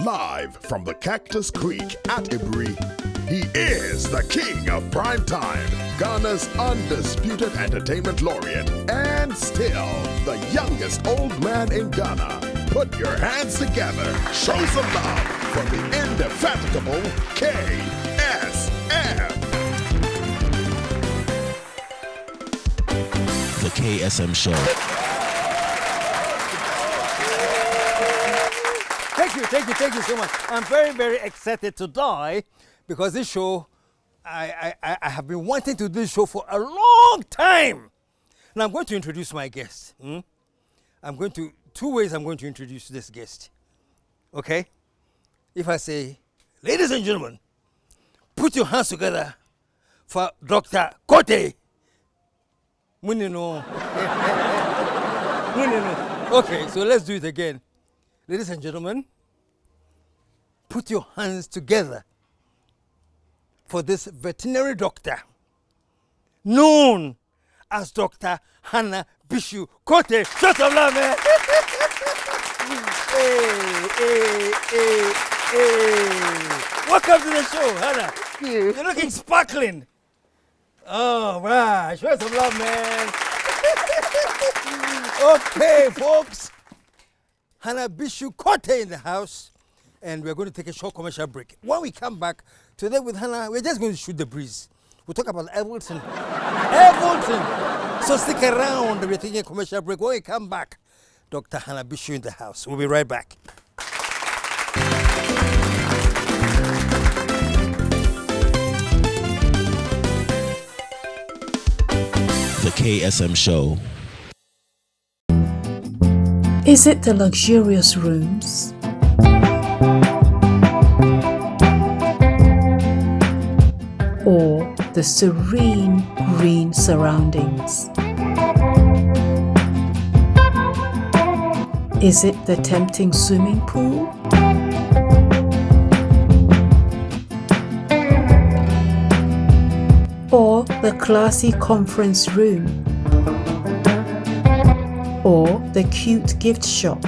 Live from the Cactus Creek at Ibri, he is the king of prime time, Ghana's undisputed entertainment laureate, and still the youngest old man in Ghana. Put your hands together, show some love for the indefatigable KSM. The KSM Show. Thank you so much. I'm very, very excited to die because this show, I have been wanting to do this show for a long time. Now I'm going to introduce my guest. Two ways I'm going to introduce this guest. Okay? If I say, ladies and gentlemen, put your hands together for Dr. Kotei. Okay, so let's do it again. Ladies and gentlemen, put your hands together for this veterinary doctor known as Dr. Hanna Bisiw-Kotei. Shut up, love, man. Hey. Welcome to the show, Hanna. You're looking sparkling. Oh, wow. Show some love, man. Okay, folks. Hanna Bisiw-Kotei in the house, and we're going to take a short commercial break. When we come back today with Hanna, we're just going to shoot the breeze. We'll talk about Everton. So stick around. We're taking a commercial break. When we come back, Dr. Hanna Bisiw in the house. We'll be right back. The KSM Show. Is it the luxurious rooms? Or the serene green surroundings? Is it the tempting swimming pool? Or the classy conference room? Or the cute gift shop?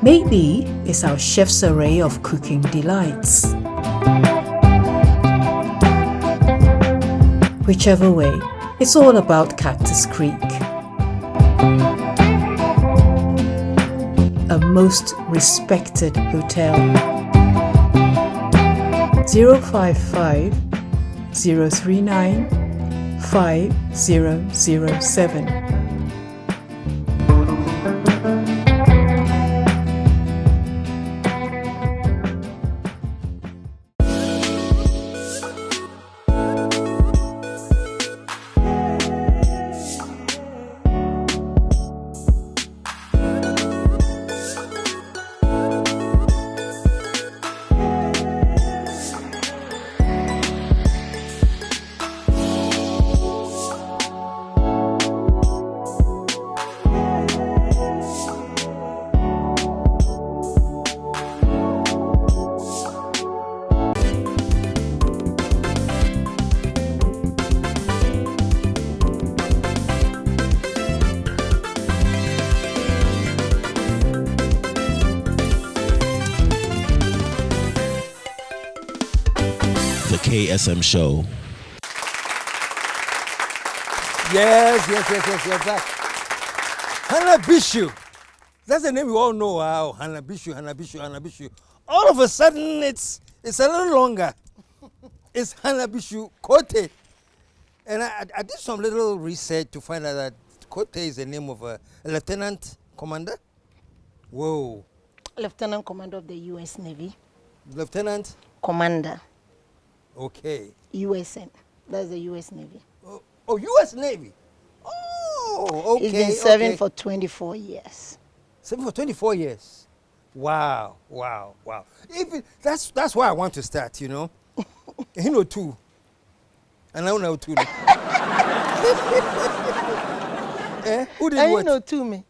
Maybe it's our chef's array of cooking delights. Whichever way, it's all about Cactus Creek. A most respected hotel. 055 039 5007. The KSM Show. Yes, you're back. Hanna Bisiw. That's the name we all know. Wow, Hanna Bisiw. All of a sudden, it's a little longer. It's Hanna Bisiw-Kotei. And I did some little research to find out that Kotei is the name of a lieutenant commander. Whoa. Lieutenant Commander of the U.S. Navy. Lieutenant? Commander. Okay. USN. That's the U.S. Navy. Oh, U.S. Navy. Oh, okay. He's been serving for 24 years. Serving for 24 years. Wow. That's why I want to start, you know. He know two. And I know two. Who did and what? You know two me.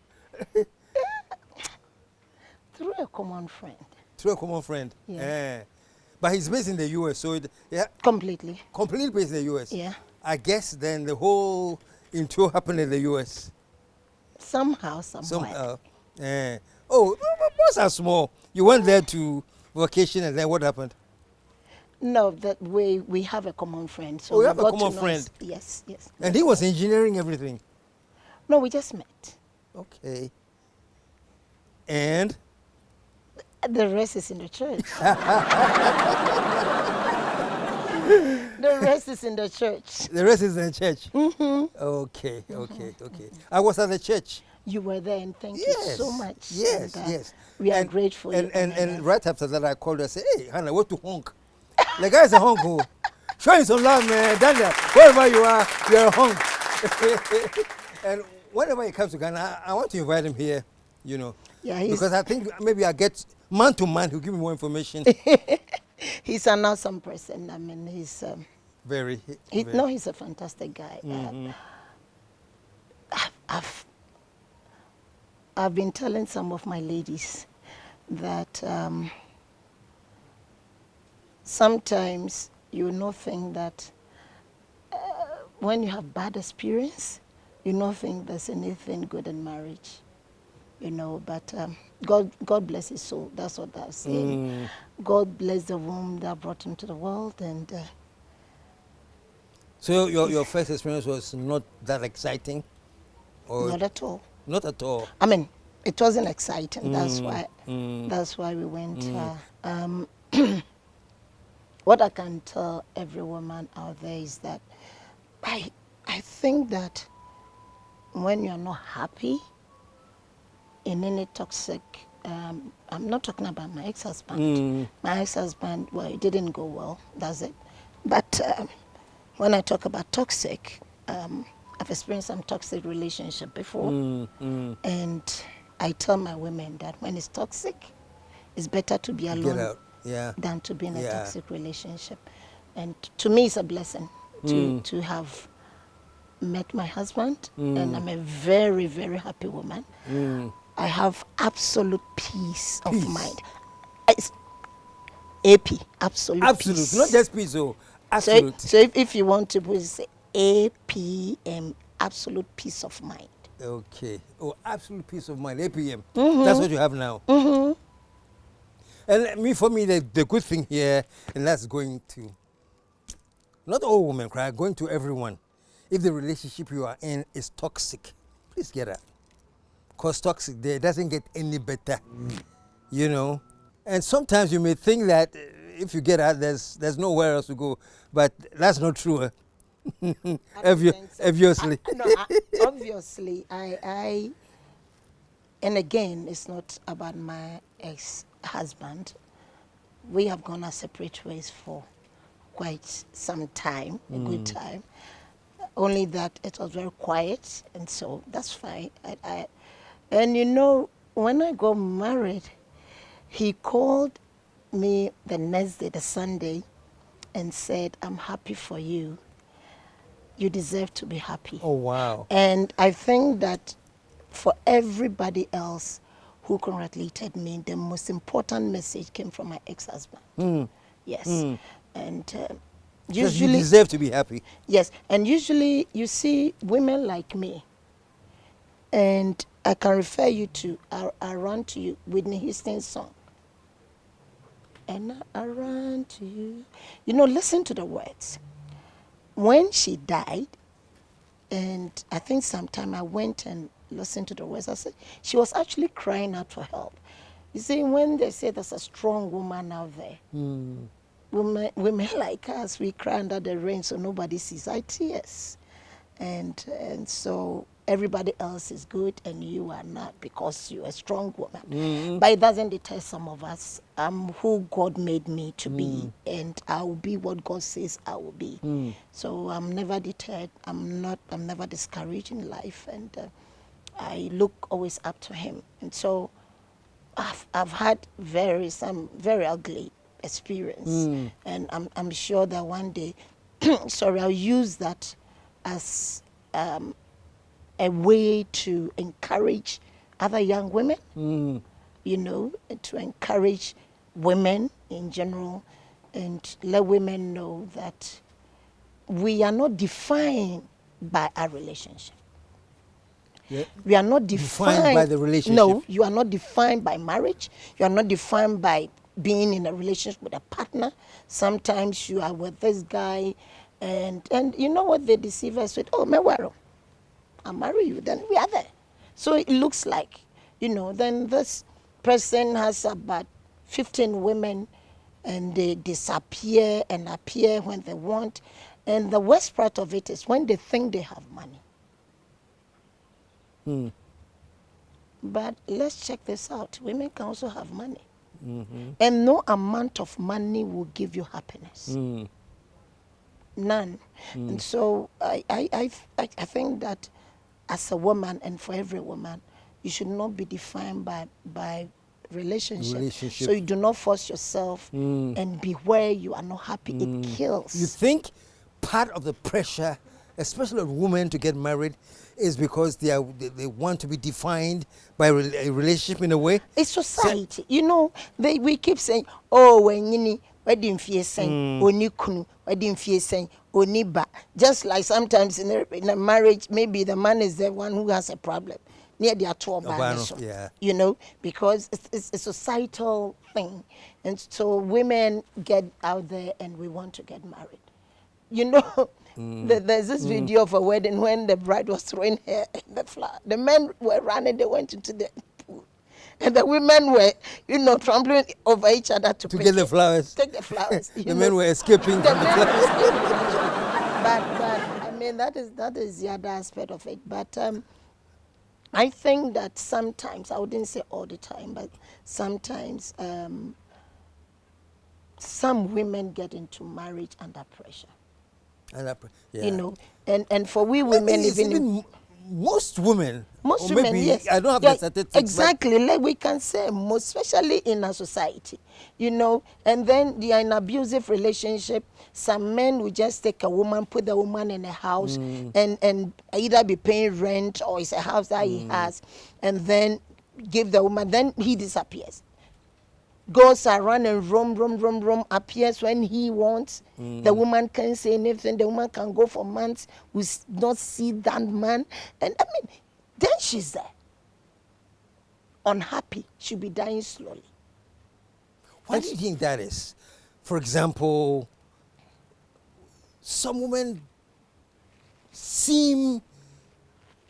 Through a common friend. Through a common friend? Yeah. But he's based in the U.S., so Completely. Completely based in the U.S. Yeah. I guess then the whole intro happened in the U.S. Somehow, somewhere. Somehow. Oh, boys are small. You went there to vacation and then what happened? No, that we have a common friend. So Oh, you we have a got to common know friend? Yes, yes. And he was engineering everything. No, we just met. Okay. And? The rest is in the church. The rest is in the church. The rest is in the church? Mm-hmm. Okay. I was at the church. You were there, and thank you Yes. so much. Yes, And, yes. We are grateful. And right after that, I called her and said, hey, Hannah, what to honk? The guy's a honk. Oh. Show him some love, man. Danda, wherever you are, you're a honk. And whenever he comes to Ghana, I want to invite him here, you know. Yeah, because I think maybe I get man to man, he'll give me more information. He's an awesome person. I mean, he's... very. No, he's a fantastic guy. Mm-hmm. I've been telling some of my ladies that sometimes you not think that when you have bad experience, you not think there's anything good in marriage, you know. But God bless his soul. That's what I'm saying. God bless the womb that brought him to the world, and. So your first experience was not that exciting, or not at all. Not at all. I mean, it wasn't exciting. That's why we went. What I can tell every woman out there is that I think that when you're not happy in any toxic, I'm not talking about my ex-husband. My ex-husband, well, it didn't go well. That's it. But when I talk about toxic, I've experienced some toxic relationship before, and I tell my women that when it's toxic, it's better to be alone than to be in a toxic relationship. And to me, it's a blessing to have met my husband, and I'm a very, very happy woman. I have absolute peace of mind. It's AP, absolute peace. Not just peace, oh, absolute. So if you want to put it, APM, absolute peace of mind. Okay. Oh, absolute peace of mind, APM. That's what you have now. And for me, the good thing here, and that's going to, not all women cry, going to everyone. If the relationship you are in is toxic, please get out. Because toxic there doesn't get any better, you know. And sometimes you may think that if you get out, there's nowhere else to go, but that's not true. Obviously. Obviously, I and again, it's not about my ex-husband. We have gone our separate ways for quite some time, a good time. Only that it was very quiet, and so that's fine. And you know, when I got married, he called me the next day, the Sunday, and said, "I'm happy for you. You deserve to be happy." Oh, wow. And I think that for everybody else who congratulated me, the most important message came from my ex-husband. Yes. And usually... you deserve to be happy. Yes. And usually you see women like me, and I can refer you to, I run to you, Whitney Houston's song. And I run to you. You know, listen to the words. When she died, and I think sometime I went and listened to the words, I said, she was actually crying out for help. You see, when they say there's a strong woman out there, women like us, we cry under the rain so nobody sees our tears. And so everybody else is good and you are not because you're a strong woman. But it doesn't deter some of us. I'm who God made me to be, and I will be what God says I will be. So I'm never deterred. I'm never discouraged in life, and I look always up to Him. And so I've had some very ugly experience, and I'm sure that one day, I'll use that as a way to encourage other young women, you know, to encourage women in general, and let women know that we are not defined by our relationship. We are not defined by the relationship. No, you are not defined by marriage. You are not defined by being in a relationship with a partner. Sometimes you are with this guy, and you know what they deceive us with? Oh, Mewaro, I'll marry you, then we are there. So it looks like, then this person has about 15 women, and they disappear and appear when they want. And the worst part of it is when they think they have money. But let's check this out. Women can also have money. And no amount of money will give you happiness. None. And so I think that as a woman, and for every woman, you should not be defined by relationship. So you do not force yourself and be where you are not happy. It kills. You think part of the pressure, especially of women to get married, is because they want to be defined by a relationship in a way? It's society. We keep saying, oh, when you wedding fear saying, oni kunu, wedding fear saying, oni ba. Just like sometimes in a marriage, maybe the man is the one who has a problem. Near their because it's a societal thing. And so women get out there and we want to get married. There's this video of a wedding when the bride was throwing her in the flower. The men were running, they went into the pool. And the women were, trampling over each other to get the flowers. Take the flowers. The men were escaping from the flowers. But I mean, that is the other aspect of it. But I think that sometimes, I wouldn't say all the time, but sometimes some women get into marriage under pressure. And for we women, even most women, yes, I don't have the statistics. Exactly, like we can say most, especially in our society, and then they are in abusive relationship. Some men will just take a woman, put the woman in a house, and either be paying rent or it's a house that he has, and then give the woman. Then he disappears. Goes around and roam, appears when he wants. The woman can't say anything. The woman can go for months, we not see that man. And I mean, then she's there. Unhappy. She'll be dying slowly. Why do you think that is? For example, some women seem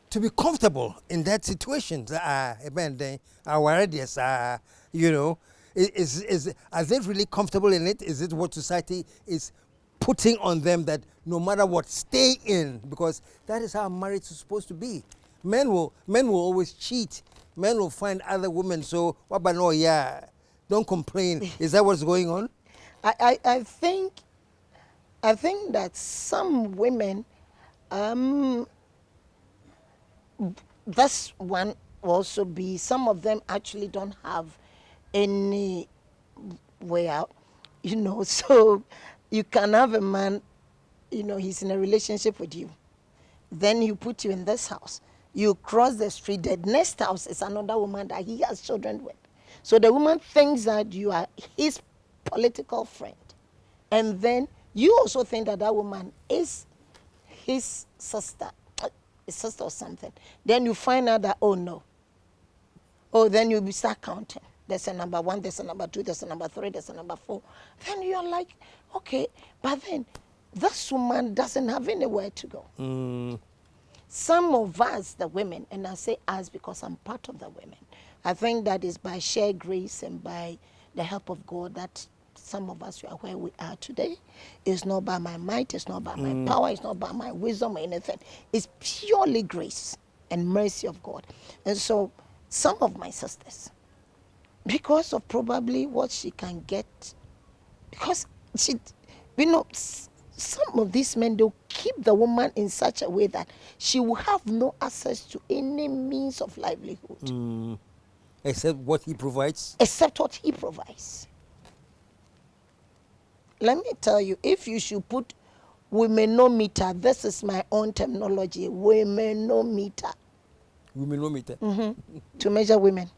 to be comfortable in that situation. Are they really comfortable in it? Is it what society is putting on them that no matter what, stay in? Because that is how marriage is supposed to be. Men will always cheat. Men will find other women. So, don't complain. Is that what's going on? I think that some women, that's one also be, some of them actually don't have any way out, so you can have a man, he's in a relationship with you, then you put you in this house, you cross the street, the next house is another woman that he has children with, so the woman thinks that you are his political friend, and then you also think that woman is his sister or something. Then you find out that, then you start counting. There's a number 1, there's a number 2, there's a number 3, there's a number 4. Then you're like, okay, but then this woman doesn't have anywhere to go. Some of us, the women, and I say us because I'm part of the women, I think that is by sheer grace and by the help of God that some of us are where we are today. It's not by my might, it's not by my power, it's not by my wisdom or anything. It's purely grace and mercy of God. And so some of my sisters, because of probably what she can get, because some of these men, they'll keep the woman in such a way that she will have no access to any means of livelihood. Except what he provides? Except what he provides. Let me tell you, if you should put womenometer, this is my own terminology, womenometer. Womenometer? To measure women.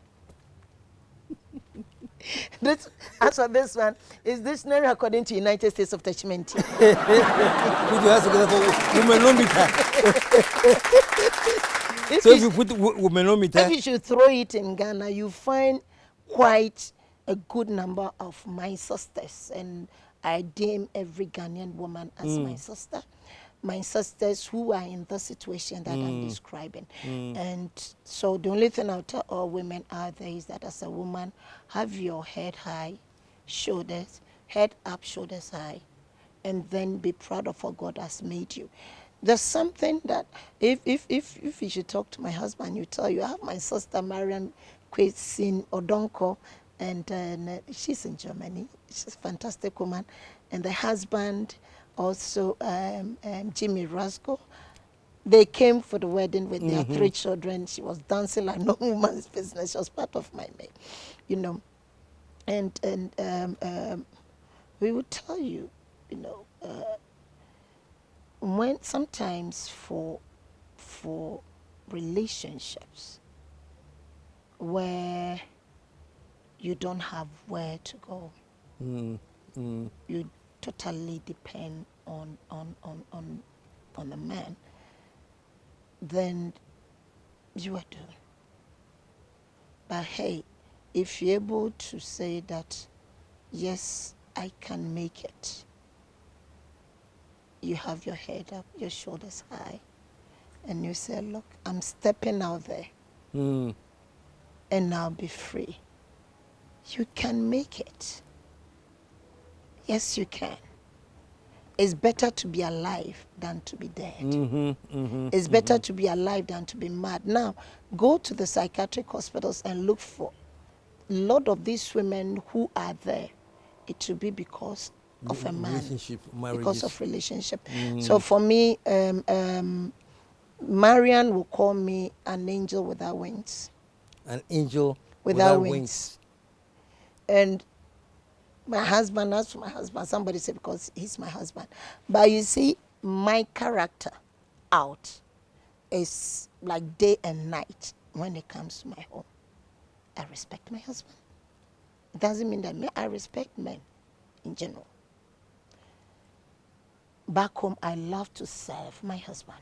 As for this one, is dictionary according to United States of Attachment. Put your hands together for womenometer. So if you put manometer, if you should throw it in Ghana, you find quite a good number of my sisters, and I deem every Ghanaian woman as my sister. My sisters who are in the situation that I'm describing. And so the only thing I'll tell all women out there is that as a woman, have your head high, shoulders, head up, shoulders high, and then be proud of what God has made you. There's something that if you should talk to my husband, you tell you, I have my sister Marian Kwesin Odonko, and she's in Germany. She's a fantastic woman. And the husband, also Jimmy Rasco, they came for the wedding with their 3 children. She was dancing like no woman's business. She was part of my mate, you know. And we would tell you, you know, when sometimes for relationships where you don't have where to go, you totally depend on the man, then you are doomed. But hey, if you're able to say that, yes, I can make it, you have your head up, your shoulders high, and you say, look, I'm stepping out there, and I'll be free. You can make it. Yes, you can. It's better to be alive than to be dead. It's better to be alive than to be mad. Now, go to the psychiatric hospitals and look for a lot of these women who are there. It will be because of a man, because of relationship. So for me, Marian will call me an angel without wings. An angel without wings. And my husband, as for my husband, somebody said because he's my husband. But you see, my character out is like day and night when it comes to my home. I respect my husband. It doesn't mean that I respect men in general. Back home, I love to serve my husband.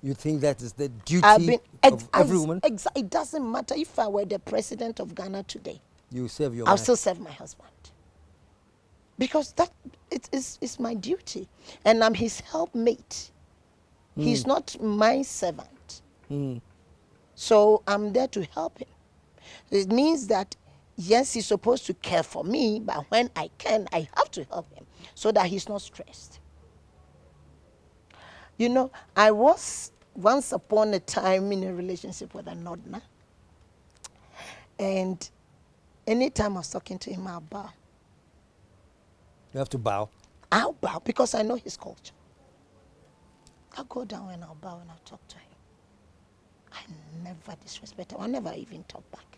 You think that is the duty of every woman? It doesn't matter if I were the president of Ghana today. You serve your I'll man. still serve my husband. Because that it's my duty. And I'm his helpmate. He's not my servant. So I'm there to help him. It means that, yes, he's supposed to care for me, but when I can, I have to help him so that he's not stressed. You know, I was once upon a time in a relationship with a Nodna. And anytime I was talking to him, I'll bow. You have to bow. I'll bow because I know his culture. I'll go down and I'll bow and I'll talk to him. I never disrespect him. I never even talk back.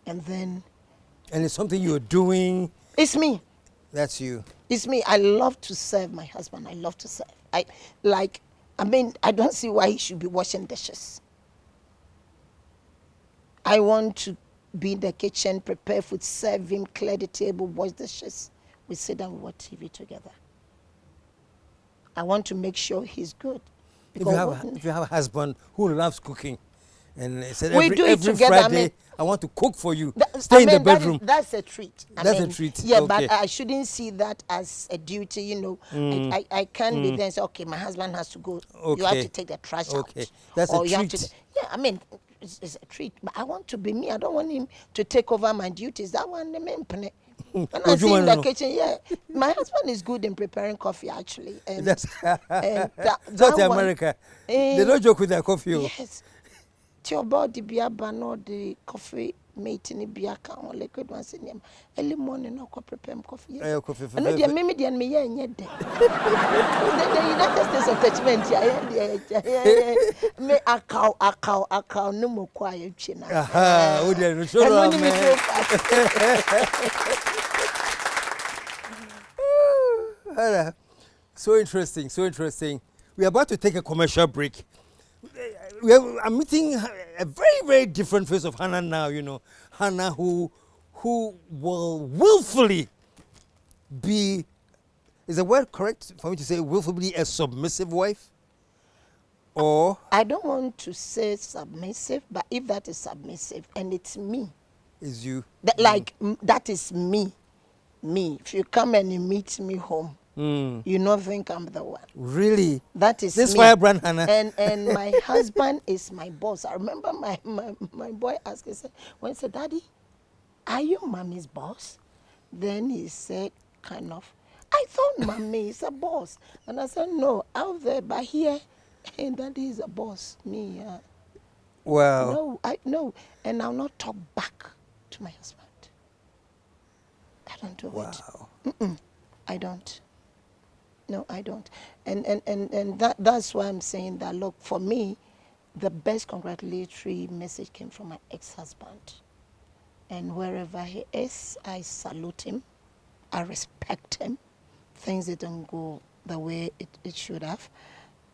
And then... And it's something you're doing. It's me. That's you. It's me. I love to serve my husband. I love to serve. I don't see why he should be washing dishes. I want to be in the kitchen, prepare food, serve him, clear the table, wash dishes. We sit down, we watch TV together. I want to make sure he's good. If you have a husband who loves cooking, and said we do it every together. Friday, I want to cook for you. Stay in the bedroom. That's a treat. That's a treat. Yeah, okay. But I shouldn't see that as a duty, you know. I can't be there and say, okay, my husband has to go. Okay. You have to take the trash out. That's or a you treat. Have to, yeah, I mean, it's a treat. But I want to be me. I don't want him to take over my duties. That one, the main penny. When I see in the kitchen, yeah, my husband is good in preparing coffee, actually. And, that's that America. They don't joke with their coffee. Yes. Your body be the coffee mate in the liquid ones in him. Early morning, I'll prepare coffee. Yes. I know they made me and me, yeah, yet. The United States of Attachment, me a cow, no more quiet chin. So interesting, so interesting. We are about to take a commercial break. I'm meeting a very, very different face of Hanna now, you know. Hanna who will willfully be Is the word correct for me to say willfully a submissive wife? Or I don't want to say submissive, but if that is submissive and it's me, is you? that is me. Me. If you come and you meet me home, you don't think I'm the one. Really? That is this me. firebrand, Hannah. And my husband is my boss. I remember my boy asked, he said, when he said, Daddy, are you mommy's boss? Then he said, kind of, I thought mommy is a boss. And I said, no, out there, but here, and daddy is a boss. Me, Well. no, and I'll not talk back to my husband. I don't do it. I don't. No, I don't. And that's why I'm saying that, look, for me, the best congratulatory message came from my ex-husband. And wherever he is, I salute him. I respect him. Things didn't go the way it should have.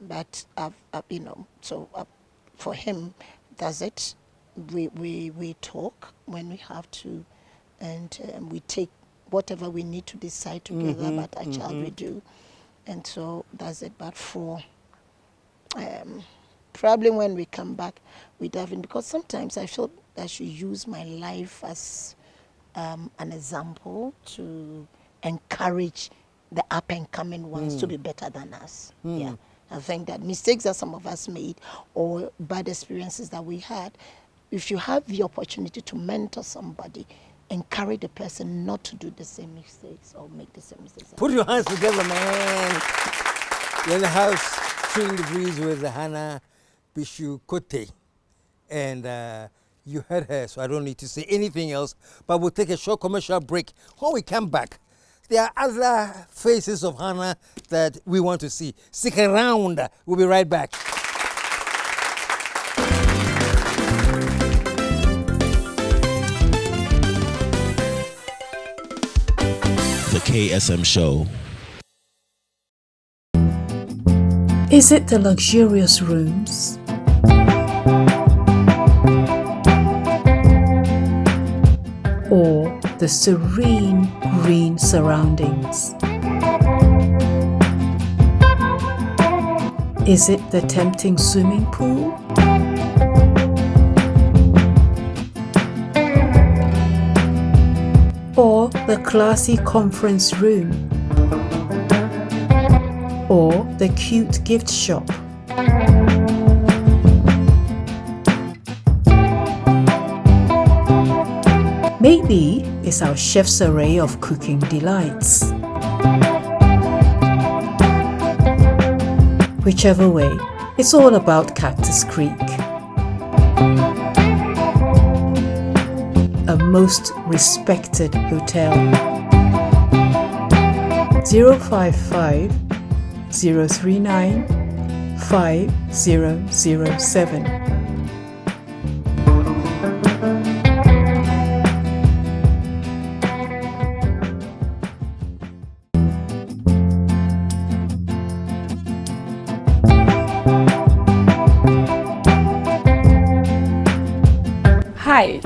But, for him, that's it. We talk when we have to, and we take whatever we need to decide together about our child, we do. And so that's it. But for probably when we come back, we dive in, because sometimes I feel I should use my life as an example to encourage the up and coming ones to be better than us. Yeah, I think that mistakes that some of us made or bad experiences that we had, if you have the opportunity to mentor somebody, encourage the person not to do the same mistakes or make the same mistakes. Put your hands together, man. You're in the house, Shooting the Breeze with Hanna Bisiw-Kotei. And you heard her, so I don't need to say anything else. But we'll take a short commercial break. When we come back, there are other faces of Hanna that we want to see. Stick around. We'll be right back. The KSM Show. Is it the luxurious rooms? Or the serene green surroundings? Is it the tempting swimming pool? Or the classy conference room? Or the cute gift shop? Maybe it's our chef's array of cooking delights. Whichever way, it's all about Cactus Creek. A most respected hotel. 055 039 5007. Hi,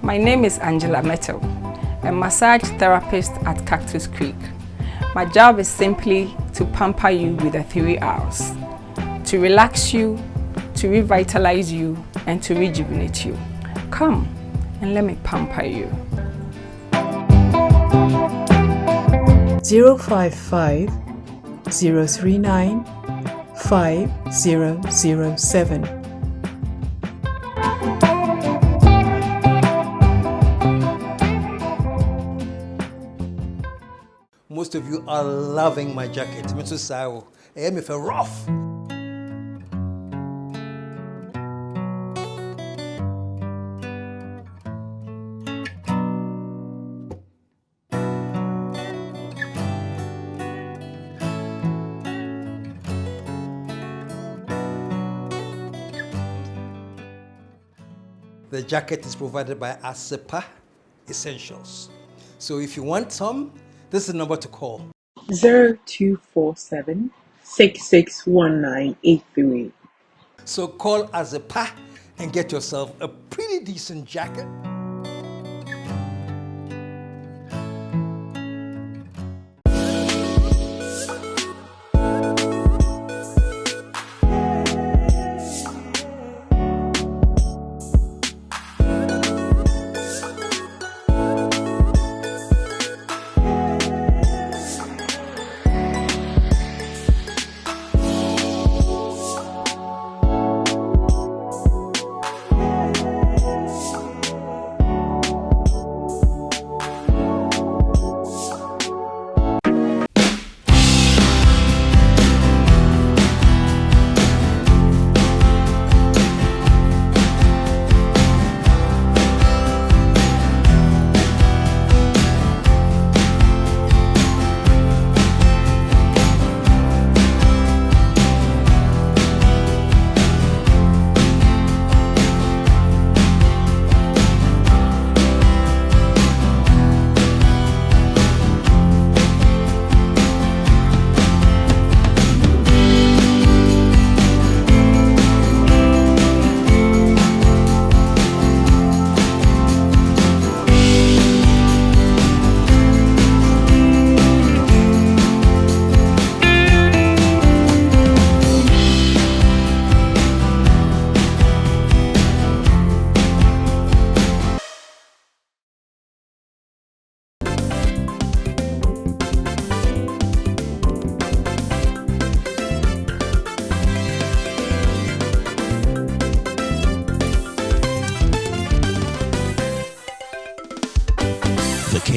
my name is Angela Metal, a massage therapist at Cactus Creek. My job is simply to pamper you with the 3 R's, to relax you, to revitalize you, and to rejuvenate you. Come and let me pamper you. 055 039 5007. Most of you are loving my jacket. Mr. Sao, I am if rough. The jacket is provided by Asepa Essentials. So if you want some, this is the number to call. 0247 661983. So call Asepa and get yourself a pretty decent jacket.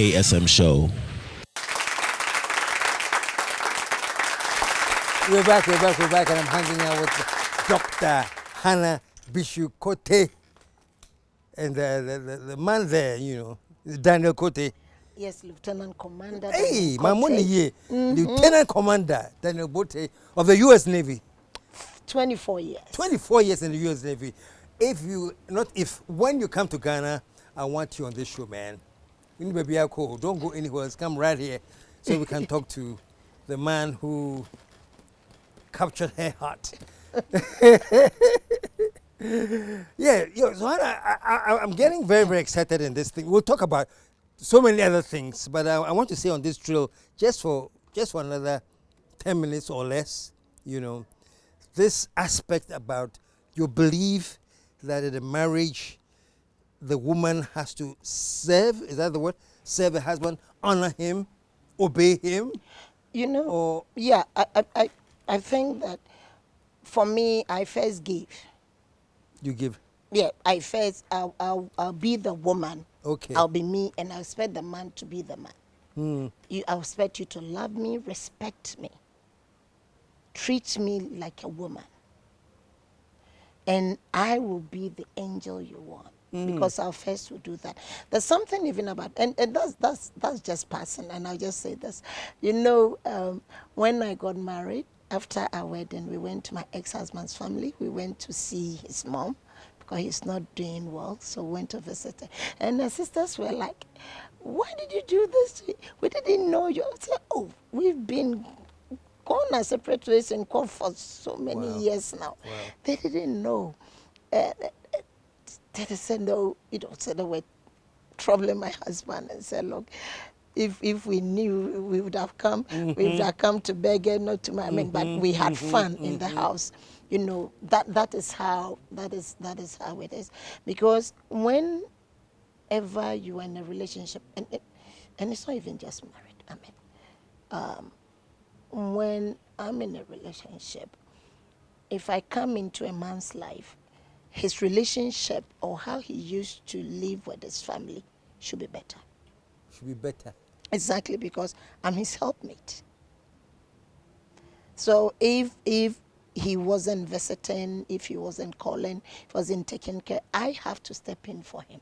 KSM Show. We're back, and I'm hanging out with Dr. Hanna Bisiw-Kotei. And the man there, Daniel Kotei. Yes, Lieutenant Commander. Hey, Daniel my money Kotei. here. Lieutenant Commander Daniel Kotei of the U.S. Navy. 24 years. 24 years in the U.S. Navy. When you come to Ghana, I want you on this show, man. You need to cool. Don't go anywhere else. Come right here so we can talk to the man who captured her heart. So I'm getting very, very excited in this thing. We'll talk about so many other things, but I want to say on this drill, just for another 10 minutes or less, this aspect about you believe that in a marriage, the woman has to serve, is that the word? Serve the husband, honor him, obey him? Yeah, I think that for me, I first give. You give? Yeah, I'll be the woman. Okay. I'll be me, and I expect the man to be the man. I expect you to love me, respect me, treat me like a woman, and I will be the angel you want. Because our first will do that. There's something even about, and that's just passing, and I'll just say this. When I got married, after our wedding, we went to my ex-husband's family. We went to see his mom because he's not doing well, so we went to visit her. And the sisters were like, why did you do this? We didn't know you. I said, we've been gone our separate ways in court for so many years now. Wow. They didn't know. They said, no, so they were troubling my husband and said, look, if we knew, we would have come. We would have come to beg her, not to marry. But we had fun in the house. That is how it is. Because whenever you are in a relationship, and it's not even just married. When I'm in a relationship, if I come into a man's life, his relationship or how he used to live with his family should be better. Should be better. Exactly, because I'm his helpmate. So if he wasn't visiting, if he wasn't calling, if he wasn't taking care, I have to step in for him.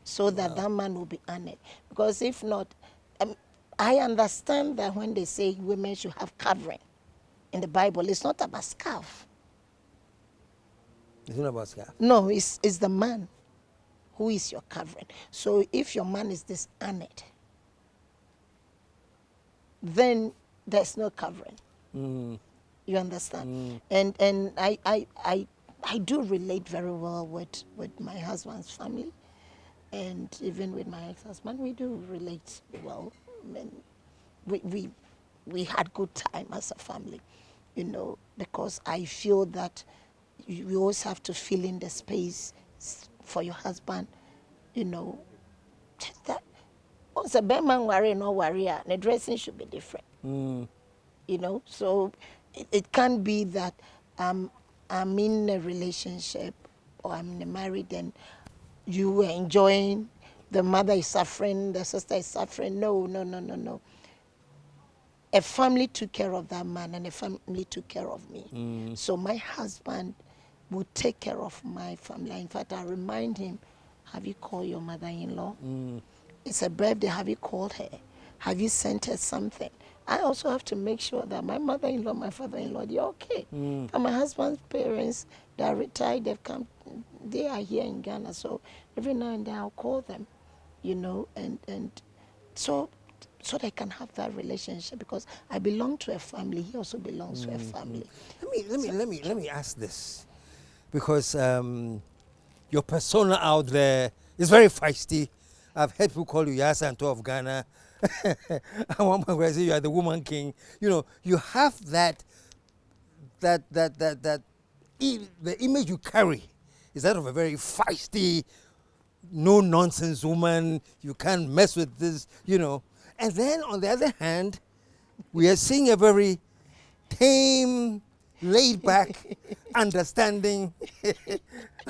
So that man will be honored. Because if not, I understand that when they say women should have covering in the Bible, it's not about scarf. It's not about scarf. No, it's the man who is your covering. So if your man is dishonored, then there's no covering. You understand? And I do relate very well with my husband's family, and even with my ex-husband, we do relate well. And we had good time as a family, because I feel that you always have to fill in the space for your husband, that once a bad man worry, no worry, the dressing should be different. So it can't be that I'm in a relationship or I'm in a marriage and you are enjoying, the mother is suffering, the sister is suffering. No. A family took care of that man and a family took care of me. So my husband will take care of my family. In fact, I remind him, have you called your mother-in-law? It's a birthday, have you called her? Have you sent her something? I also have to make sure that my mother-in-law, my father-in-law, they're okay. But my husband's parents, they're retired, they've come, they are here in Ghana, so every now and then I'll call them, and so they can have that relationship, because I belong to a family, he also belongs to a family. Let me ask this, because your persona out there is very feisty. I've heard people call you Yasanto of Ghana. At one point where I say you are the woman king. You have the image you carry is that of a very feisty, no nonsense woman. You can't mess with this, And then on the other hand, we are seeing a very tame, laid back, understanding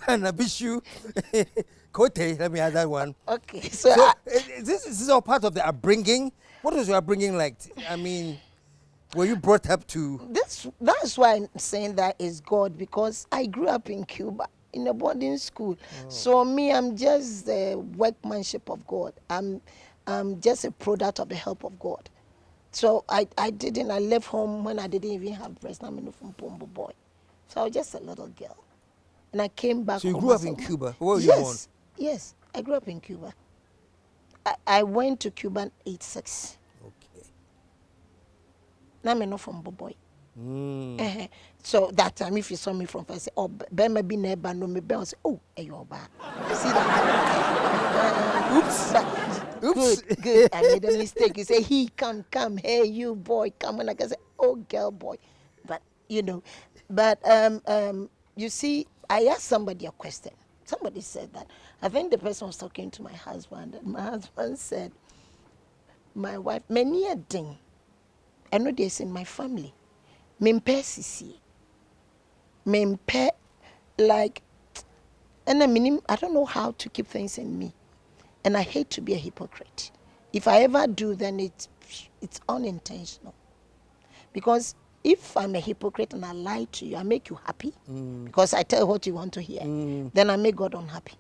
Hanna Bisiw-Kotei. Let me add that one. Okay, So this is all part of the upbringing. What was your upbringing like? I mean, were you brought up to? that's why I'm saying that is God, because I grew up in Cuba in a boarding school. So me, I'm just the workmanship of God. I'm just a product of the help of God. So I left home when I didn't even have breast. I'm in from Pombo boy. So I was just a little girl. And I came back So you home grew up as a in woman. Cuba? Where were you born? Yes, I grew up in Cuba. I went to Cuba in 86. Okay. Now I'm not from Boboy. So that time, if you saw me from first, say, oh, Bema be neighbor, no me be, I say, oh, hey, you're bad. See that? Oops. Good. I made a mistake. You say, he can come. Hey, you boy, come on. Like I say, oh, girl, boy. But, you see, I asked somebody a question. Somebody said that. I think the person was talking to my husband, and my husband said, my wife, many a thing. I know this in my family. Mempe sisi. Mempe, like, and I don't know how to keep things in me. And I hate to be a hypocrite. If I ever do, then it's unintentional. Because if I'm a hypocrite and I lie to you, I make you happy, because I tell what you want to hear, then I make God unhappy.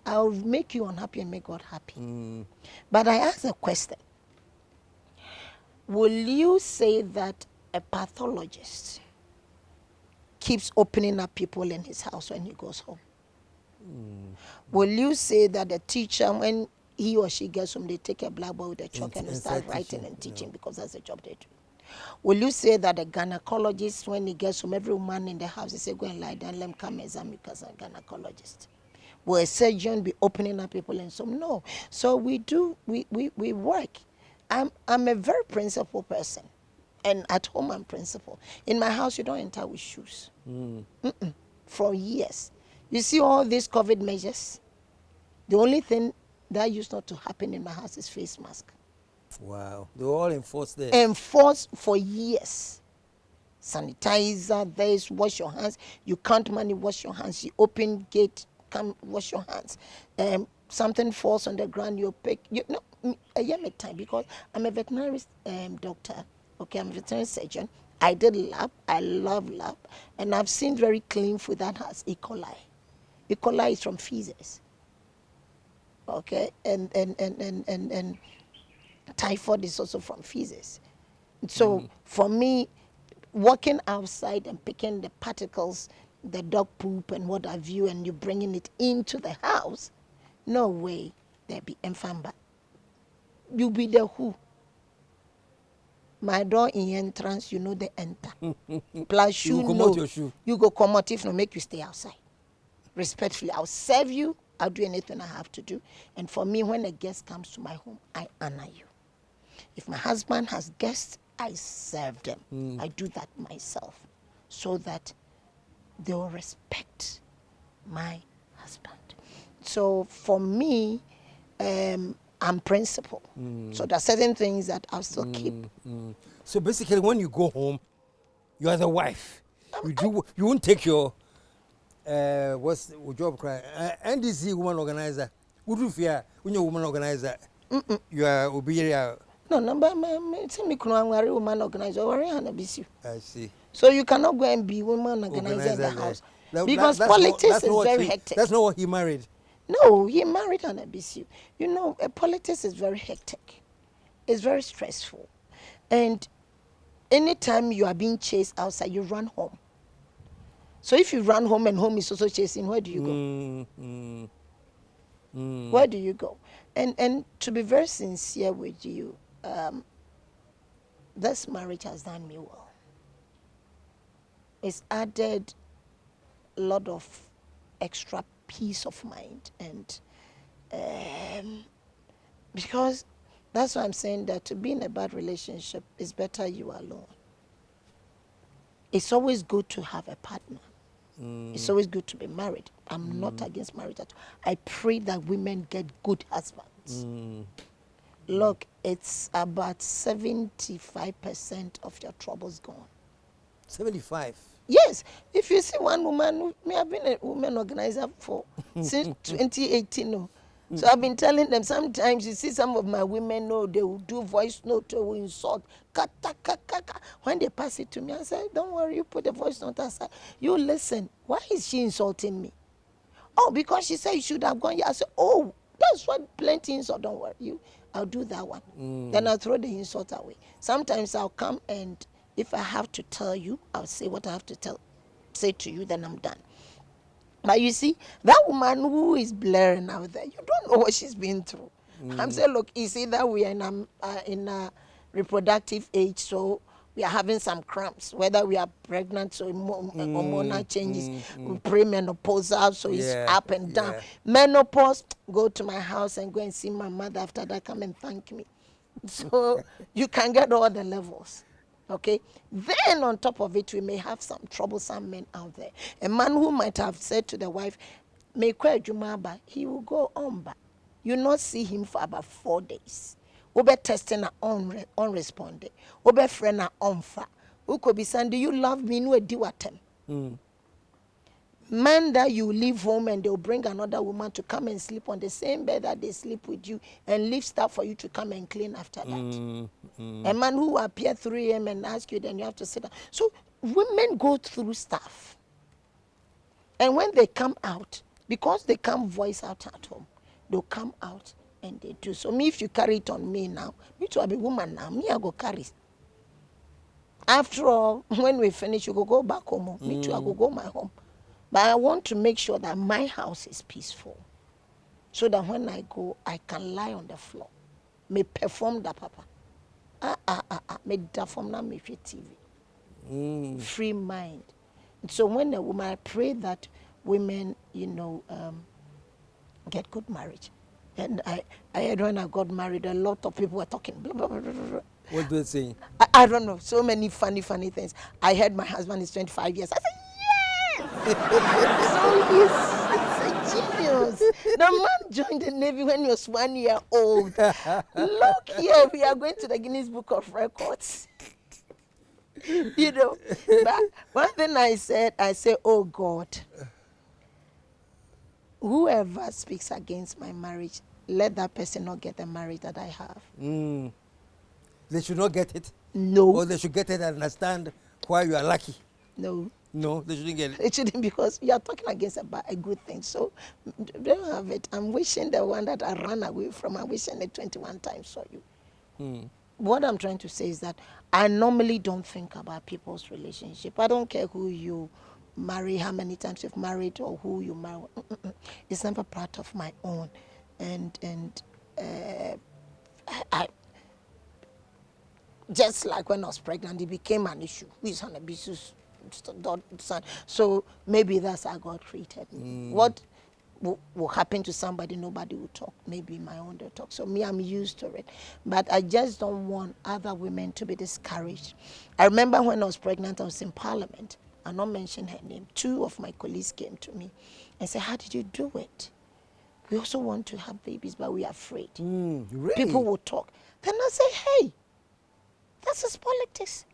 I'll make you unhappy and make God happy. But I ask a question. Will you say that a pathologist keeps opening up people in his house when he goes home? Will you say that the teacher, when he or she gets home, they take a blackboard with a chalk and start writing and teaching, because that's the job they do? Will you say that the gynecologist, when he gets home, every woman in the house, they say, go and lie down, let him come examine because I'm a gynecologist? Will a surgeon be opening up people in some? No. So we work. I'm a very principled person. And at home, I'm principled. In my house, you don't enter with shoes. For years. You see all these COVID measures? The only thing that used not to happen in my house is face mask. Wow. They were all enforced there. Enforced for years. Sanitizer, this, wash your hands. You count money, wash your hands. You open gate, come wash your hands. Something falls on the ground, you pick. I am a time, because I'm a veterinary doctor. Okay, I'm a veterinary surgeon. I did lab. I love lab. And I've seen very clean food that has E. coli. E. coli is from feces. Okay, and typhoid is also from feces. So for me, walking outside and picking the particles, the dog poop and what have you, and you bringing it into the house, no way there be infant. You be the who. My door in entrance, you know they enter. Plus shoe, You go come out your shoe. You go come out, if no, make you stay outside. Respectfully, I'll serve you. I'll do anything I have to do. And for me, when a guest comes to my home, I honor you. If my husband has guests, I serve them. I do that myself, so that they will respect my husband. So for me, I'm principled. So there are certain things that I'll still keep. So basically, when you go home, you are the wife. You won't take your what's the job cry? NDC woman organizer. Would you fear when you're woman organizer? You are obedient. No, number it's me woman organizer or Hanna Bisiw. I see. So you cannot go and be woman organizer in the house. Because politics is very hectic. That's not what he married. No, he married Hanna Bisiw. You know, politics is very hectic. It's very stressful. And anytime you are being chased outside, you run home. So if you run home and home is also chasing, where do you go? Where do you go? And to be very sincere with you, this marriage has done me well. It's added a lot of extra peace of mind, and because that's why I'm saying that to be in a bad relationship is better you alone. It's always good to have a partner. It's always good to be married. I'm not against marriage at all. I pray that women get good husbands. Look, it's about 75% of your troubles gone. 75. Yes, if you see one woman, me, I've been a women organizer for since 2018. No. So I've been telling them sometimes you see some of my women know they will do voice note, they will insult. Kata, kaka. When they pass it to me, I say, don't worry, you put the voice note aside. You listen. Why is she insulting me? Oh, because she said you should have gone here. I said, oh, that's what plenty insult. Don't worry, I'll do that one. Then I'll throw the insult away. Sometimes I'll come and if I have to tell you, I'll say what I have to say to you, then I'm done. But you see, that woman who is blaring out there, you don't know what she's been through. I'm saying, look, you see that we are in a reproductive age, so we are having some cramps, whether we are pregnant, so hormonal changes, premenopausal, so it's up and down. Menopause, go to my house and go and see my mother. After that, come and thank me. So you can get all the levels. Okay, then on top of it, we may have some troublesome men out there. A man who might have said to the wife, he will go on back. You not see him for about 4 days. Obe testing a unresponded. Obe friend a unfa. Uko be saying, do you love me? No, do what man that you leave home and they'll bring another woman to come and sleep on the same bed that they sleep with you and leave stuff for you to come and clean after that. A man who will appear 3 a.m. and ask you, then you have to sit down. So women go through stuff. And when they come out, because they can't voice out at home, they'll come out and they do. So me, if you carry it on me now, me too, I be woman now, me I go carry. After all, when we finish, you go back home. Me too, I go my home. But I want to make sure that my house is peaceful. So that when I go, I can lie on the floor. Me perform that, papa. Me perform na me TV. Free mind. So when a woman, I pray that women, get good marriage. And I heard when I got married, a lot of people were talking. Blah, blah, blah, blah, blah. What do they say? I don't know. So many funny things. I heard my husband is 25 years. I said, so he's a genius. The man joined the Navy when he was 1 year old. Look here, we are going to the Guinness Book of Records. But one thing I said, oh God, whoever speaks against my marriage, let that person not get the marriage that I have. They should not get it? No. Or they should get it and understand why you are lucky? No. No, they shouldn't get it. It shouldn't, because you are talking against a good thing. So they don't have it. I'm wishing the one that I ran away from, I'm wishing it 21 times for you. What I'm trying to say is that I normally don't think about people's relationship. I don't care who you marry, how many times you've married, or who you marry. It's never part of my own. And I just like when I was pregnant, it became an issue. Who is Hanna Bisiw's son? So maybe that's how God created me. What will happen to somebody, nobody will talk. Maybe my own will talk. So me, I'm used to it. But I just don't want other women to be discouraged. I remember when I was pregnant, I was in Parliament. I'll not mention her name. 2 of my colleagues came to me and said, how did you do it? We also want to have babies, but we are afraid. Really? People will talk. Then I say, hey, that's just politics.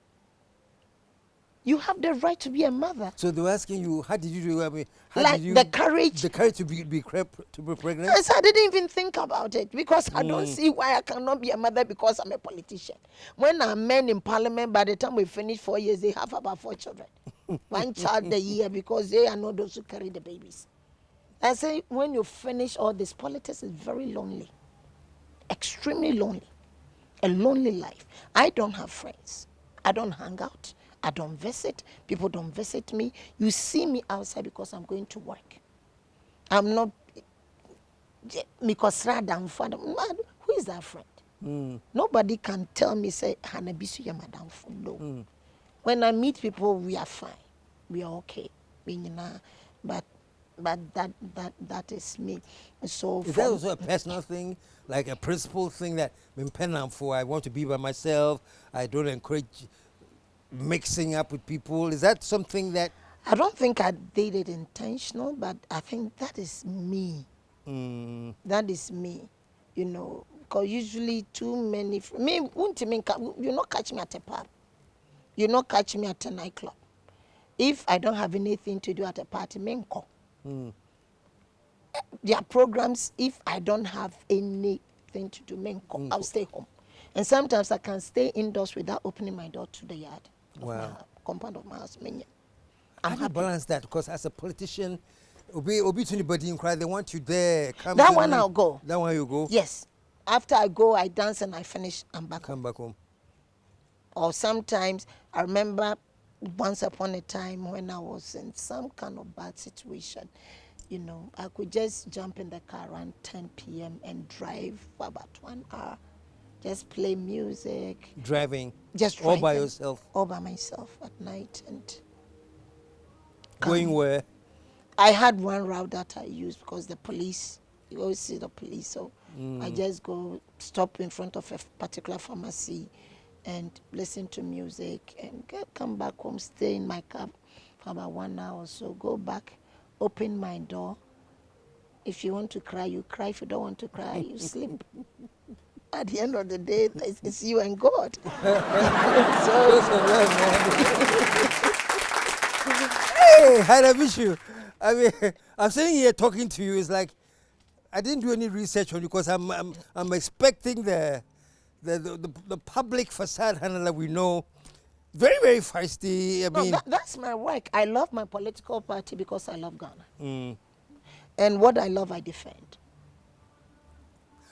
You have the right to be a mother. So they were asking you, how did you do it? I mean, how like did you, the courage. The courage to be pregnant? Yes, I didn't even think about it, because I don't see why I cannot be a mother because I'm a politician. When I'm men in Parliament, by the time we finish 4 years, they have about 4 children. 1 child a year, because they are not those who carry the babies. I say, when you finish all this, politics is very lonely. Extremely lonely. A lonely life. I don't have friends. I don't hang out. I don't visit. People don't visit me. You see me outside because I'm going to work. I'm not because who is that friend? Nobody can tell me, say, Hanna Bisiw, madam. No. When I meet people, we are fine. We are okay. But that is me. So is that also a personal thing, like a principle thing that I'm penning for? I want to be by myself. I don't encourage mixing up with people. Is that something that? I don't think I did it intentional, but I think that is me. That is me, because usually too many, you not catch me at a pub. You not catch me at a nightclub. If I don't have anything to do at a party, menko. Their programs, if I don't have anything to do, menko, I'll stay home. And sometimes I can stay indoors without opening my door to the yard of my compound of my house. How do you balance that? Because as a politician, obi to anybody in cry, they want you there. That one I'll go. That one you go? Yes. After I go, I dance and I finish, I'm back Come home. back home. Or sometimes, I remember once upon a time when I was in some kind of bad situation, you know, I could just jump in the car around 10 p.m. and drive for about 1 hour. Just play music. Driving? Just all driving. by yourself? All by myself at night. And going where? I had one route that I used because the police, you always see the police, so I just go stop in front of a particular pharmacy and listen to music and come back home, stay in my car for about 1 hour or so, go back, open my door. If you want to cry, you cry. If you don't want to cry, you sleep. At the end of the day, it's you and God. Hey, Hanna Bisiw. I mean, I'm sitting here talking to you. It's like I didn't do any research on you because I'm expecting the public facade Hanna that we know. Very, very feisty. I mean, that's my work. I love my political party because I love Ghana. And what I love, I defend.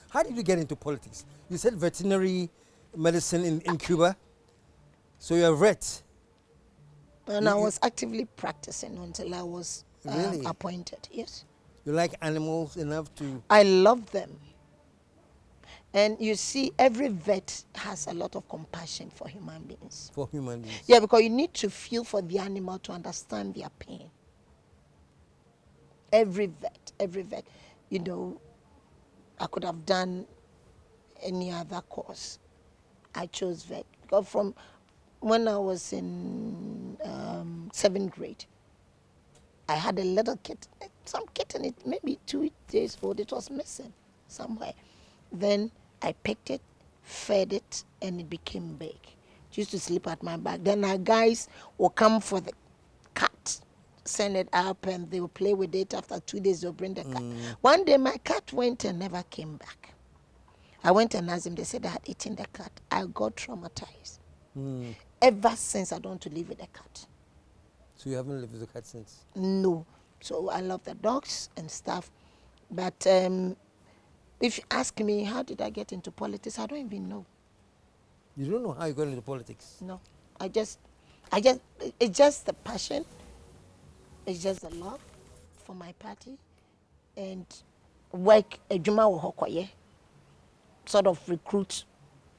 How did you get into politics? You said veterinary medicine in Cuba. So you're a vet. And I was actively practicing until I was Really? appointed, yes. You like animals enough to... I love them. And you see, every vet has a lot of compassion for human beings. For human beings. Yeah, because you need to feel for the animal to understand their pain. Every vet. You know, I could have done any other course. I chose vet. Because from when I was in 7th grade, I had a little kitten, some kitten, it maybe 2 days old, it was missing somewhere. Then I picked it, fed it, and it became big. It used to sleep at my back. Then our guys will come for the cat, send it up, and they will play with it. After 2 days, they'll bring the cat. One day, my cat went and never came back. I went and asked them, they said I had eaten the cat. I got traumatized. Ever since, I don't want to live with the cat. So you haven't lived with the cat since? No. So I love the dogs and stuff. But if you ask me, how did I get into politics? I don't even know. You don't know how you got into politics? No. It's just the passion. It's just the love for my party. And work, sort of recruit.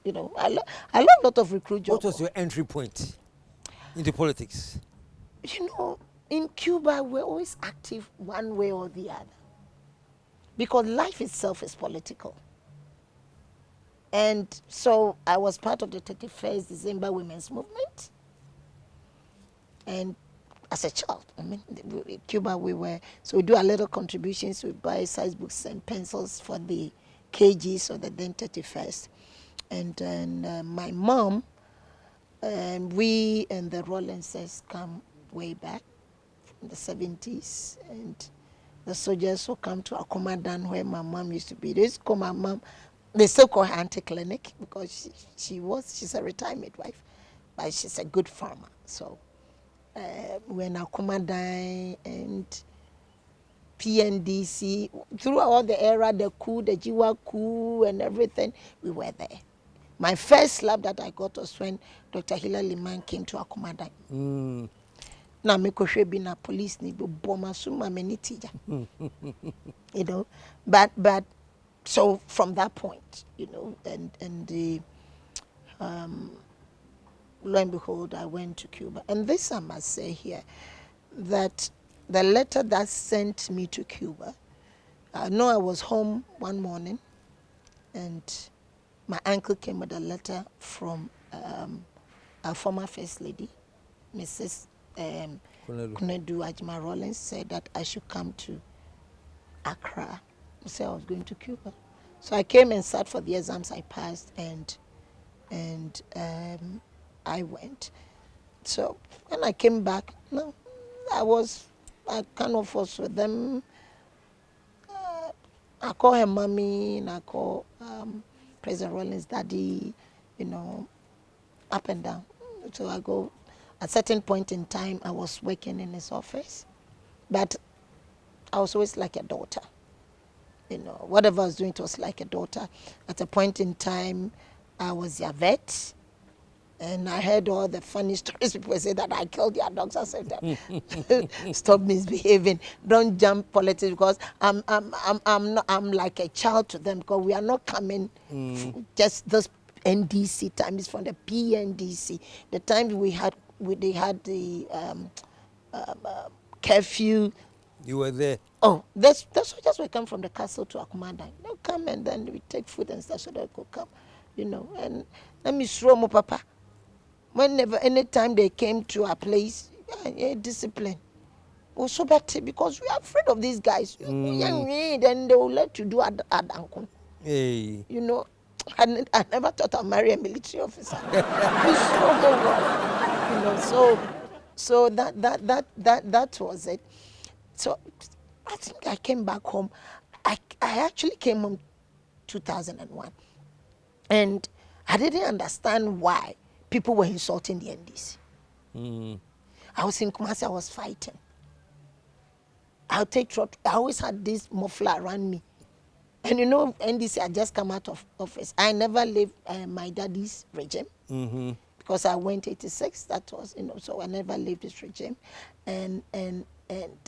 You know, I love a lot of recruit jobs. What was your entry point into politics? You know, in Cuba, we're always active one way or the other. Because life itself is political. And so I was part of the 31st December Women's Movement. And as a child, I mean, in Cuba so we do a little contributions, we buy size books and pencils for the KGs or the then 31st. And then my mom, and we and the Rollinses come way back from the 70s. And the soldiers who come to Akomadan where my mom used to be. They used to call my mom, they still call her Auntie Clinic because she's a retired midwife, but she's a good farmer. So when Akomadan and NDC, throughout all the era, the coup, the Jiwa coup and everything, we were there. My first slap that I got was when Dr. Hilary Liman came to Akomadan. Na me kohwe bi na police ni bo bomasuma many teacher. You know, but so from that point, you know, and the lo and behold, I went to Cuba. And this I must say here, that the letter that sent me to Cuba, I know I was home one morning, and my uncle came with a letter from our former First Lady, Mrs. Kunedu Ajima Rollins, said that I should come to Accra. I said I was going to Cuba. So I came and sat for the exams I passed, and I went. So when I came back, no, I kind of was with them. I call her mommy and I call President Rollins daddy, you know, up and down. So I go, at a certain point in time, I was working in his office, but I was always like a daughter. You know, whatever I was doing, it was like a daughter. At a point in time, I was a vet. And I heard all the funny stories. People say that I killed their dogs. I said that stop misbehaving. Don't jump politics because I'm like a child to them because we are not coming just this NDC time. It's from the PNDC. The time they had the curfew. You were there. Oh, the soldiers will come from the castle to Akumanda. They'll come and then we take food and stuff so they could come, you know. And let me show my papa. Whenever, anytime they came to our place, discipline. Oh, so bad because we are afraid of these guys. Then they will let you do Adanko. Hey. You know, I never thought I'd marry a military officer. You know, so that was it. So I think I came back home. I actually came home 2001. And I didn't understand why people were insulting the NDC. I was in Kumasi, I was fighting. I'll take trot. I always had this muffler around me. And you know, NDC had just come out of office. I never lived my daddy's regime. Because I went 86, that was, you know, so I never lived this regime. And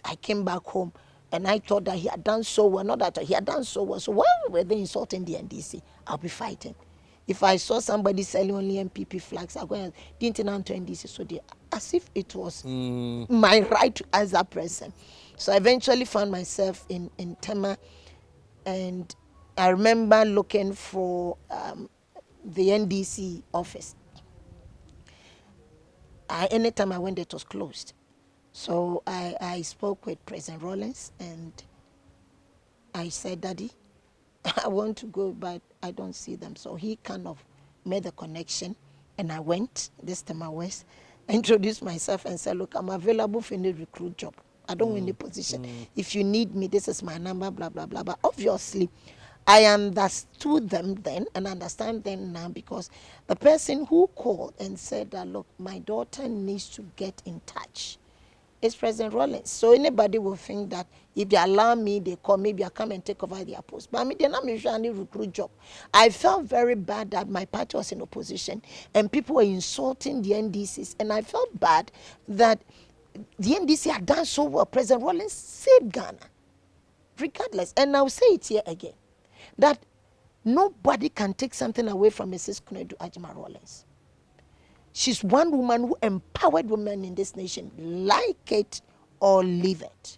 I came back home and I thought that he had done so well, not that he had done so well. So why were they insulting the NDC? I'll be fighting. If I saw somebody selling only MPP flags, I'll go and didn't to NDC. So as if it was my right as a person. So I eventually found myself in Tema, and I remember looking for the NDC office. Anytime I went there, it was closed. So I spoke with President Rollins and I said, Daddy, I want to go, but I don't see them. So he kind of made the connection and I went, this time I went, introduced myself and said, look, I'm available for any recruit job. I don't win the position. If you need me, this is my number, blah, blah, blah. But obviously, I understood them then and understand them now because the person who called and said that, look, my daughter needs to get in touch is President Rollins. So anybody will think that if they allow me, they call, maybe I come and take over their post. But I mean, they're not usually recruit job. I felt very bad that my party was in opposition and people were insulting the NDCs. And I felt bad that the NDC had done so well. President Rollins saved Ghana, regardless. And I'll say it here again, that nobody can take something away from Mrs. Kunedu Ajima Rollins. She's one woman who empowered women in this nation, like it or leave it.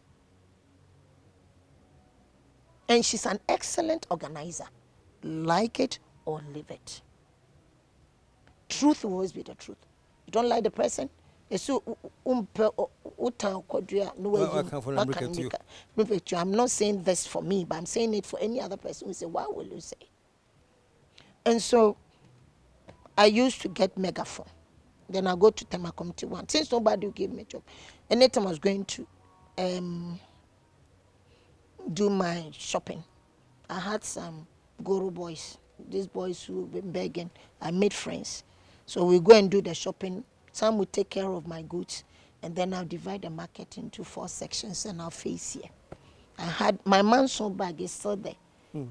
And she's an excellent organizer, like it or leave it. Truth will always be the truth. You don't like the person, I'm not saying this for me, but I'm saying it for any other person who say, why will you say? And so I used to get megaphone. Then I go to Tema Committee 1. Since nobody will give me a job. Anytime I was going to do my shopping, I had some Guru boys, these boys who were begging. I made friends. So we go and do the shopping. Some will take care of my goods. And then I'll divide the market into 4 sections and I'll face here. I had my Manson bag is still there.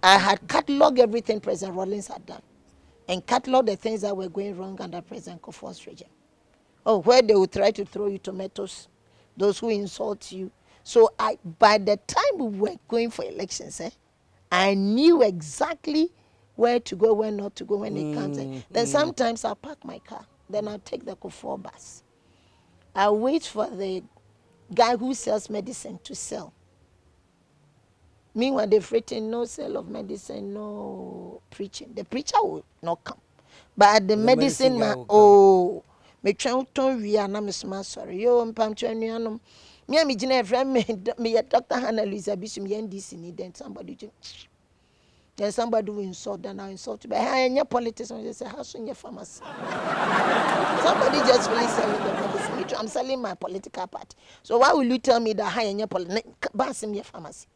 I had cataloged everything President Rollins had done. And catalog the things that were going wrong under President Kofo's regime. Oh, where they would try to throw you tomatoes, those who insult you. So by the time we were going for elections, I knew exactly where to go, where not to go when it comes. Then sometimes I'll park my car. Then I'll take the Kofo bus. I'll wait for the guy who sells medicine to sell. Meanwhile, they've written no sale of medicine, no preaching. The preacher will not come. But the medicine man, oh, me try we are not sorry. Yo, I'm trying me and me friend me Dr. Hanna Louisa Bisiw-Kotei NDC then somebody will insult, then I insult you. But I ain't politician, they say, how soon your pharmacy? Somebody just really selling the medicine. Me too, I'm selling my political party. So why will you tell me that high in your political pharmacy?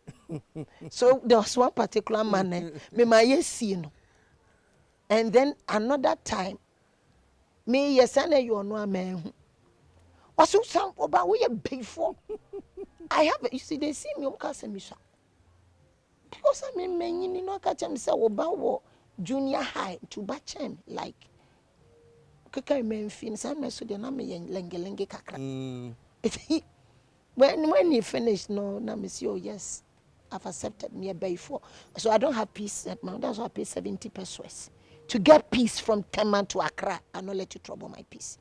So there was one particular man, me my yes, you know. And then another time, me yes, I know you are no man. Also, some about we are big for. I have, you see, they see me on Casemisa. Because I mean, men, you know, catch him say about junior high to batch him like. Kaka men fin some so de na me lenge kakra. When he finished, no, na me say, oh yes, I've accepted me before. So I don't have peace at my. That's why I pay 70 pesos to get peace from Tema to Accra. I not let you trouble my peace.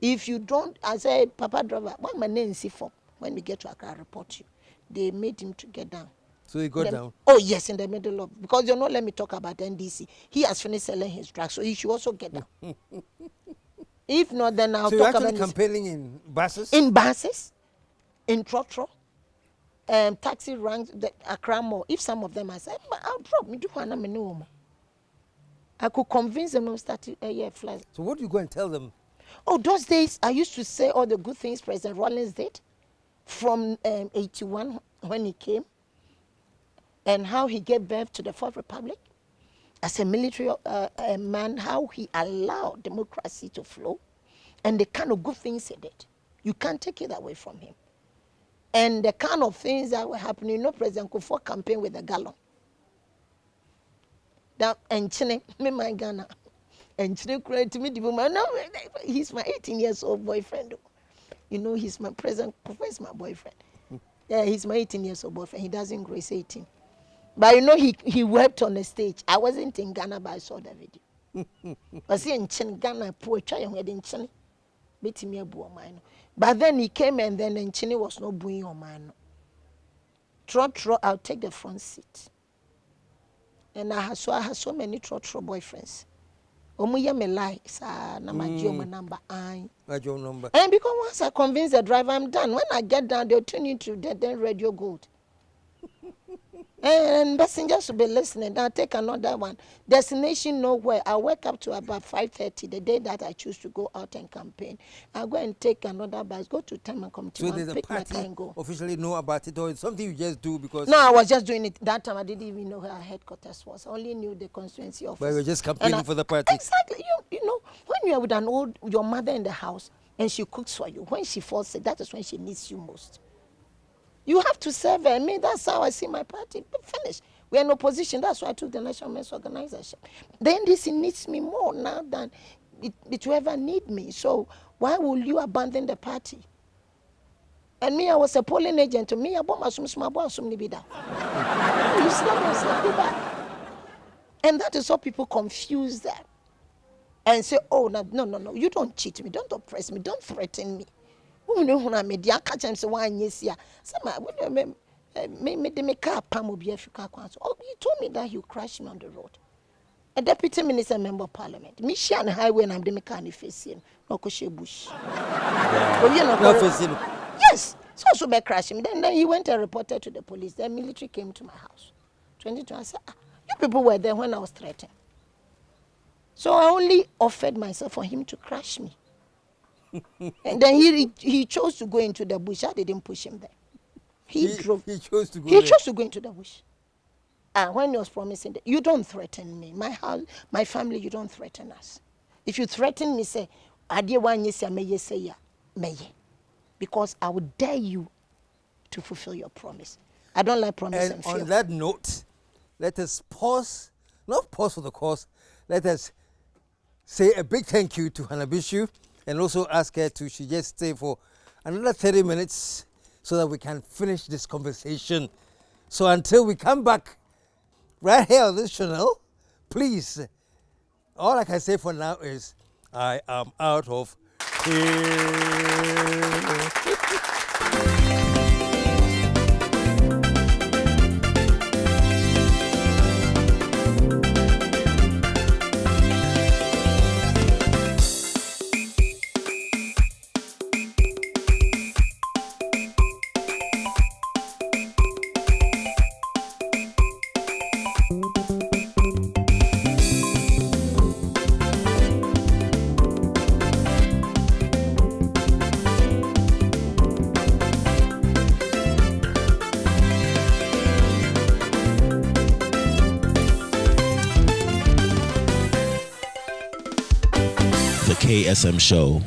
If you don't, I say, Papa driver, why my name is for? When we get to Accra, I report you. They made him to get down. So he got down? Oh, yes, in the middle of, because you not let me talk about NDC. He has finished selling his drugs, so he should also get down. If not, then I'll so talk you're about actually campaigning in buses? In buses, in trotro, taxi ranks, the Accra Mall. If some of them I say, I'll drop me, do one, I'm I could convince them to start a year flight. So what do you go and tell them? Oh, those days, I used to say all the good things President Rawlings did from 81 when he came and how he gave birth to the Fourth Republic as a military man, how he allowed democracy to flow and the kind of good things he did. You can't take it away from him. And the kind of things that were happening, you know, President Kufuor campaigned with a gallon. That and Chine, me my Ghana. And Chine cried to me, no, he's my 18 years old boyfriend. You know, he's my President Kufuor is my boyfriend. Yeah, he's my 18 years old boyfriend. He doesn't grace 18. But you know, he wept on the stage. I wasn't in Ghana, but I saw the video. I see in Ghana, poor child, in Chine. But then he came and then in Chine was not booing on mine. Trot, I'll take the front seat. And I had so many trot boyfriends. Omuya me lie, sir, na my number. My number. And because once I convince the driver, I'm done. When I get down, they'll turn into then radio gold. And passengers will be listening. I'll take another one. Destination nowhere. I wake up to about 5:30 the day that I choose to go out and campaign. I'll go and take another bus, go to time and come to so there's pick a my car party and go. officially know about it, or it's something you just do because... No, I was just doing it. That time I didn't even know where our headquarters was. I only knew the constituency office. But you were just campaigning for the party. Exactly. You know, when you're with your mother in the house and she cooks for you, when she falls sick, that is when she needs you most. You have to serve her. I mean, that's how I see my party. Finish. We're in opposition. That's why I took the National Men's Organization. The NDC needs me more now than it will ever need me. So why will you abandon the party? And me, I was a polling agent. To me, I bought my small boy, some libida. You slap. And that is how people confuse that. And say, oh, no. You don't cheat me. Don't oppress me. Don't threaten me. Who know when I made the catch and say, why, yes, yeah. Some made me car palm of Africa. Oh, you told me that you crashed me on the road. A deputy minister member of parliament. Me share on the highway and I'm the mechanic facing. No Koshe Bush. But you know, no facing. Yes. So by crashing. Then he went and reported to the police. The military came to my house. 22. I said, you people were there when I was threatened. So I only offered myself for him to crash me. And then he chose to go into the bush. I didn't push him there. He drove. He chose to go. He chose to go into the bush. And when he was promising that, you don't threaten me. My house, my family, you don't threaten us. If you threaten me, say, I did one yes, I may say ya, may. Because I would dare you to fulfill your promise. I don't like promise and fear. On that note, let us pause, not pause for the cause, let us say a big thank you to Hanna Bisiw and also ask her to just stay for another 30 minutes so that we can finish this conversation. So until we come back right here on this channel, please, all I can say for now is I am out of here. KSM Show.